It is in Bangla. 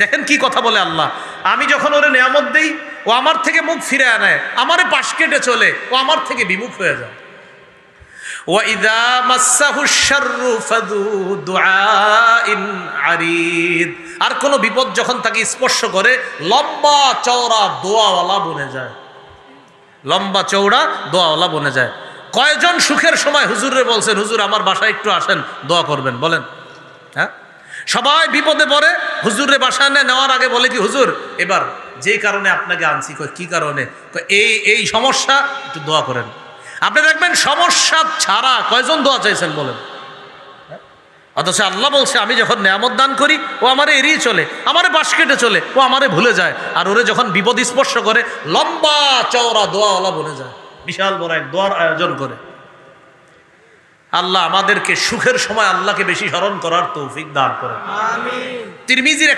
দেখেন কি কথা বলে আল্লাহ, আমি যখন ওরে নেয়ামত দেই ও আমার থেকে মুখ ফিরে আনায়, আমারে পাশ কেটে চলে, ও আমার থেকে বিমুখ হয়ে যায়। ওয়াইদা মাসসাহুশ শাররু ফাযু দুআইন আরিদ, আর কোন বিপদ যখন তাকে স্পর্শ করে লম্বা চওড়া দোয়াওয়ালা বনে যায়, লম্বা চওড়া দোয়াওয়ালা বনে যায়। কয়জন সুখের সময় হুজুরে বলছেন, হুজুর আমার বাসায় একটু আসেন, দোয়া করবেন, বলেন? হ্যাঁ, সবাই বিপদে পড়ে হুজুরে বাসায় নেওয়ার আগে বলে কি, হুজুর এবার যেই কারণে আপনাকে আনছি। কই কি কারণে? এই সমস্যা, একটু দোয়া করেন। আপনি দেখবেন সমস্যা ছাড়া কয়জন দোয়া চাইছেন, বলেন? অথচ আল্লাহ বলছে আমি যখন নেয়ামত দান করি ও আমারে এড়িয়ে চলে, আমারে পাশ কেটে চলে, ও আমারে ভুলে যায়। আর ওরে যখন বিপদ স্পর্শ করে লম্বা চওড়া দোয়াওয়ালা বনে যায়, বিশাল বড় এক দোয়ার আয়োজন করে। আল্লাহ আমাদেরকে সুখের সময় আল্লাহকে বেশি স্মরণ করার তৌফিক দান করেন। আমিন। তিরমিজির একটা